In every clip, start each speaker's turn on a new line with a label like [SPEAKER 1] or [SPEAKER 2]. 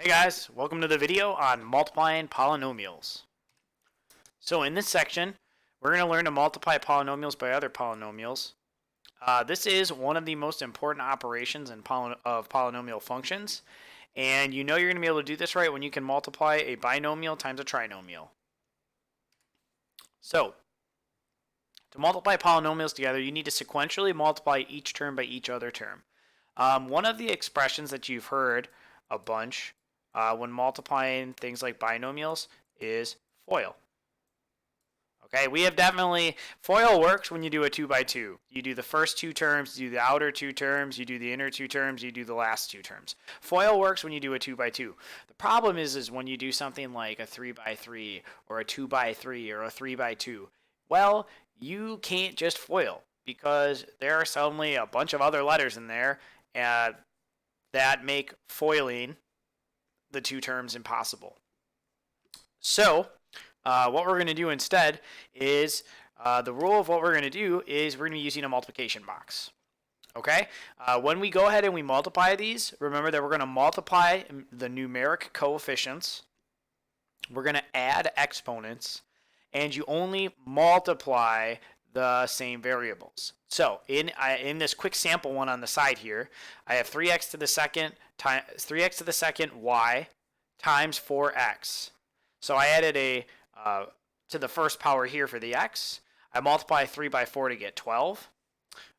[SPEAKER 1] Hey guys, welcome to the video on multiplying polynomials. So in this section, we're going to learn to multiply polynomials by other polynomials. This is one of the most important operations of polynomial functions, and you know you're going to be able to do this right when you can multiply a binomial times a trinomial. So, to multiply polynomials together, you need to sequentially multiply each term by each other term. One of the expressions that you've heard a bunch when multiplying things like binomials is FOIL. Okay, we have definitely, FOIL works when you do a 2 by 2. You do the first two terms, you do the outer two terms, you do the inner two terms, you do the last two terms. FOIL works when you do a 2 by 2. The problem is when you do something like a 3 by 3 or a 2 by 3 or a 3 by 2. Well, you can't just FOIL because there are suddenly a bunch of other letters in there that make foiling the two terms impossible. So what we're going to do instead is the rule of what we're going to do is we're going to be using a multiplication box. Okay? When we go ahead and we multiply these, remember that we're going to multiply the numeric coefficients. We're going to add exponents, and you only multiply the same variables. So in this quick sample one on the side here, I have 3x to the second times 3x to the second y times 4x. So I added a to the first power here for the x. I multiply 3 by 4 to get 12.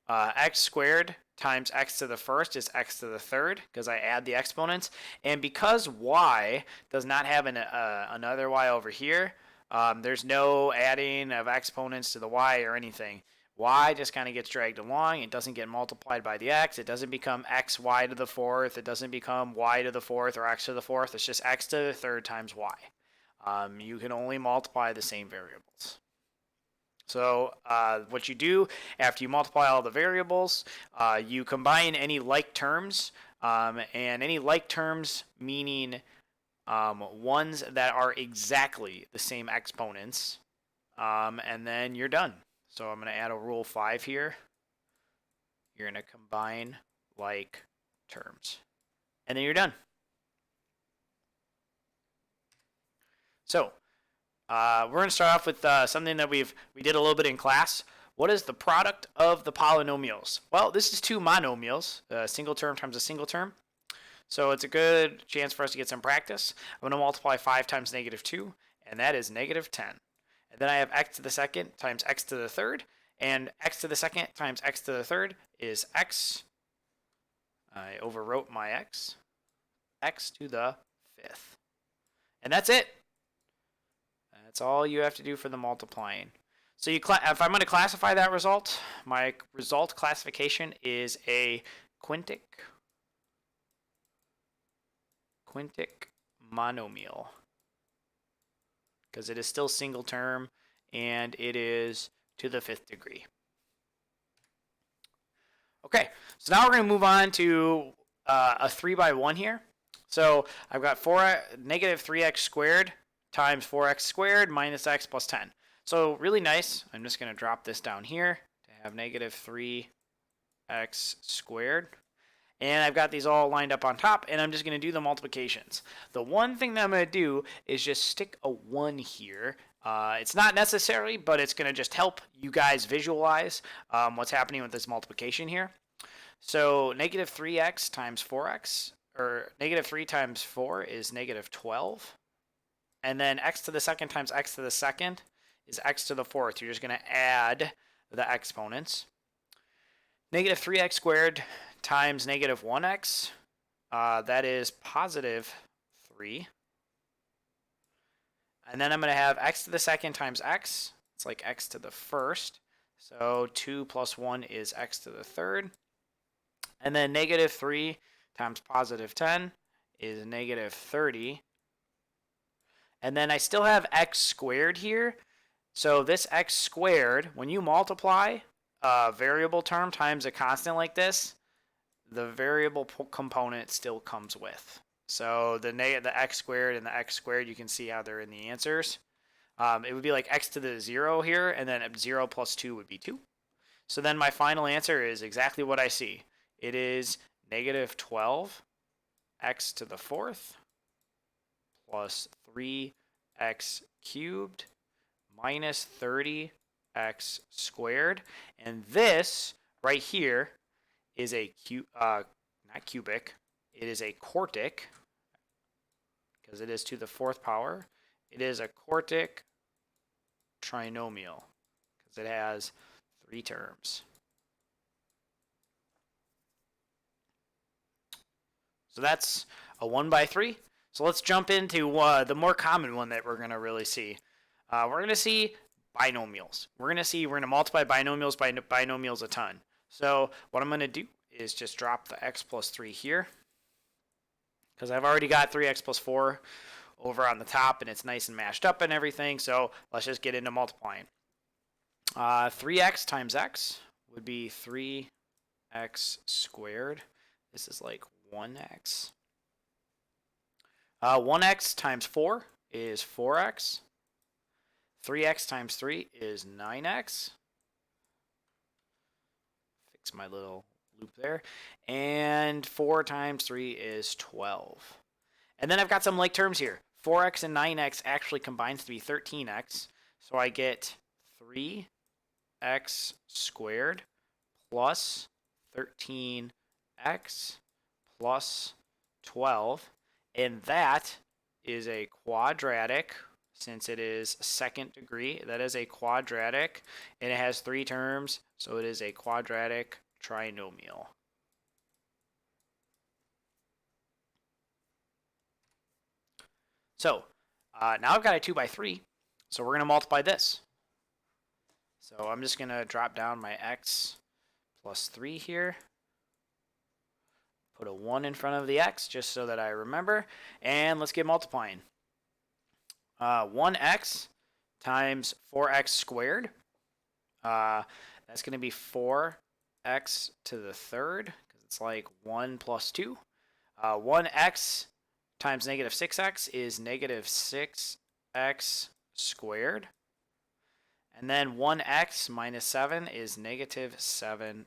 [SPEAKER 1] X squared times x to the first is x to the third because I add the exponents. And because y does not have another y over here, there's no adding of exponents to the y or anything. Y just kind of gets dragged along. It doesn't get multiplied by the x. It doesn't become xy to the fourth. It doesn't become y to the fourth or x to the fourth. It's just x to the third times y. You can only multiply the same variables. So what you do after you multiply all the variables, you combine any like terms, and any like terms meaning ones that are exactly the same exponents, and then you're done. So I'm going to add a rule 5 here. You're going to combine like terms, and then you're done. So we're going to start off with something that we did a little bit in class. What is the product of the polynomials? Well, this is two monomials, a single term times a single term. So it's a good chance for us to get some practice. I'm going to multiply 5 times negative 2, and that is negative 10. And then I have x to the second times x to the third, and x to the second times x to the third is x. I overwrote my x to the fifth. And that's it. That's all you have to do for the multiplying. So if I'm going to classify that result, my result classification is a quintic monomial, because it is still single term and it is to the 5th degree. Okay, so now we're going to move on to a 3 by 1 here. So I've got negative 3x squared times 4x squared minus x plus 10. So really nice. I'm just going to drop this down here to have negative 3x squared. And I've got these all lined up on top, and I'm just going to do the multiplications. The one thing that I'm going to do is just stick a 1 here. It's not necessary, but it's going to just help you guys visualize what's happening with this multiplication here. So negative 3x times 4x, or negative 3 times 4 is negative 12. And then x to the second times x to the second is x to the fourth. You're just going to add the exponents. Negative 3x squared times negative 1x, that is positive 3. And then I'm going to have x to the second times x. It's like x to the first. So 2 plus 1 is x to the third. And then negative 3 times positive 10 is negative 30. And then I still have x squared here. So this x squared, when you multiply a variable term times a constant like this, the variable component still comes with. So the x squared and the x squared, you can see how they're in the answers. It would be like x to the 0 here, and then 0 plus 2 would be 2. So then my final answer is exactly what I see. It is negative 12 x to the fourth plus 3x cubed minus 30x squared. And this right here is a not cubic, it is a quartic, because it is to the fourth power. It is a quartic trinomial, because it has 3 terms. So that's a 1 by 3. So let's jump into the more common one that we're going to really see. We're going to see binomials. We're going to multiply binomials by binomials a ton. So what I'm going to do is just drop the x plus 3 here, because I've already got 3x plus 4 over on the top, and it's nice and mashed up and everything. So let's just get into multiplying. 3x times x would be 3x squared. This is like 1x. 1x times 4 is 4x. 3x times 3 is 9x. Fix my little loop there. And 4 times 3 is 12. And then I've got some like terms here. 4x and 9x actually combines to be 13x. So I get 3x squared plus 13x plus 12. And that is a quadratic, since it is second degree. That is a quadratic, and it has 3 terms, so it is a quadratic trinomial. So now I've got a 2 by 3, so we're going to multiply this. So I'm just going to drop down my x plus 3 here. Put a 1 in front of the x just so that I remember. And let's get multiplying. 1x times 4x squared. That's going to be 4x to the third, because it's like 1 plus 2. 1x times negative 6x is negative 6x squared. And then 1x minus 7 is negative 7x.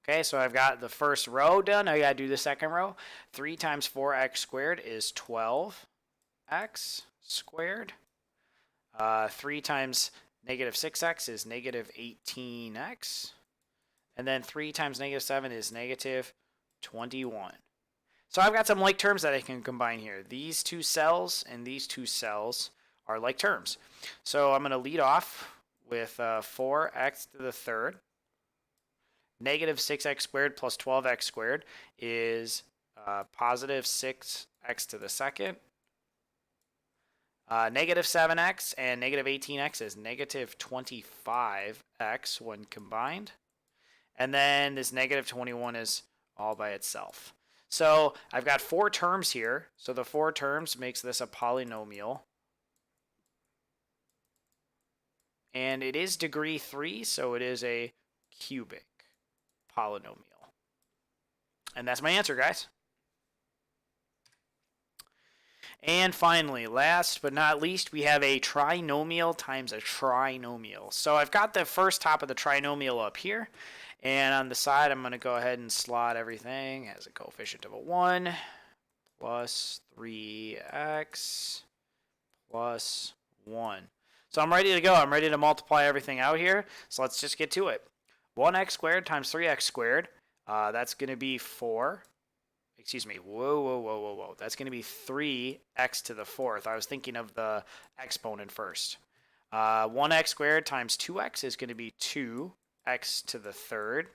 [SPEAKER 1] Okay, so I've got the first row done. Now I got to do the second row. 3 times 4x squared is 12x squared. 3 times negative 6x is negative 18x. And then 3 times negative 7 is negative 21. So I've got some like terms that I can combine here. These 2 cells and these 2 cells are like terms. So I'm going to lead off with 4x to the third. Negative 6x squared plus 12x squared is positive 6x to the second. Negative 7x and negative 18x is negative 25x when combined. And then this negative 21 is all by itself. So I've got 4 terms here. So the 4 terms makes this a polynomial. And it is degree 3, so it is a cubic polynomial. And that's my answer, guys. And finally, last but not least, we have a trinomial times a trinomial. So I've got the first top of the trinomial up here. And on the side, I'm going to go ahead and slot everything as a coefficient of a 1 plus 3x plus 1. So I'm ready to go. I'm ready to multiply everything out here. So let's just get to it. 1x squared times 3x squared. That's going to be 4. Excuse me. Whoa. That's going to be 3x to the fourth. I was thinking of the exponent first. 1x squared times 2x is going to be 2x to the third.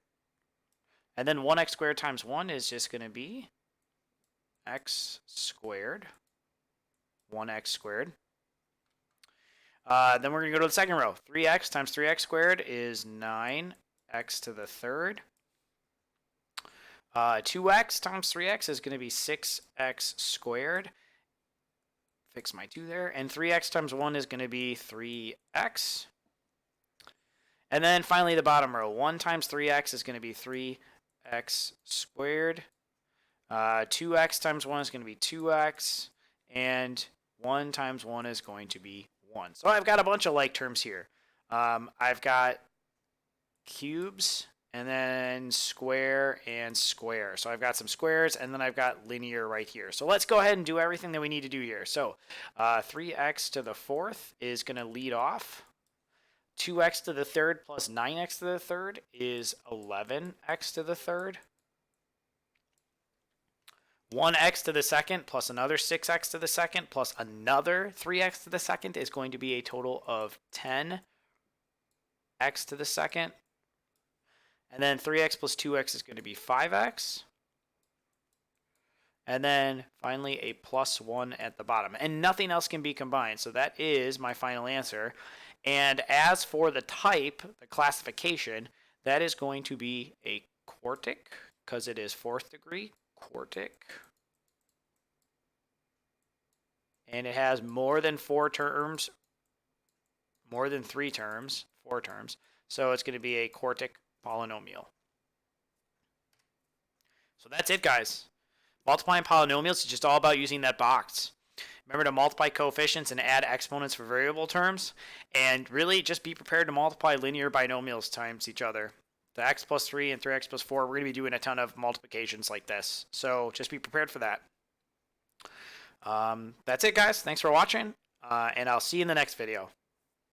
[SPEAKER 1] And then 1x squared times 1 is just going to be x squared. 1x squared. Then we're going to go to the second row. 3x times 3x squared is 9x to the third. 2x times 3x is going to be 6x squared. Fix my 2 there. And 3x times 1 is going to be 3x. And then finally the bottom row. 1 times 3x is going to be 3x squared. 2x times 1 is going to be 2x. And 1 times 1 is going to be 1. So I've got a bunch of like terms here. I've got cubes and then square and square. So I've got some squares, and then I've got linear right here. So let's go ahead and do everything that we need to do here. So 3x to the fourth is going to lead off. 2x to the third plus 9x to the third is 11x to the third. 1x to the second plus another 6x to the second plus another 3x to the second is going to be a total of 10x to the second. And then 3x plus 2x is going to be 5x. And then finally a plus 1 at the bottom. And nothing else can be combined. So that is my final answer. And as for the type, the classification, that is going to be a quartic because it is fourth degree. Quartic. And it has more than 4 terms, more than 3 terms, 4 terms. So it's going to be a quartic polynomial. So that's it, guys. Multiplying polynomials is just all about using that box. Remember to multiply coefficients and add exponents for variable terms. And really just be prepared to multiply linear binomials times each other. The x plus 3 and 3x plus 4, we're going to be doing a ton of multiplications like this. So just be prepared for that. That's it, guys. Thanks for watching, and I'll see you in the next video.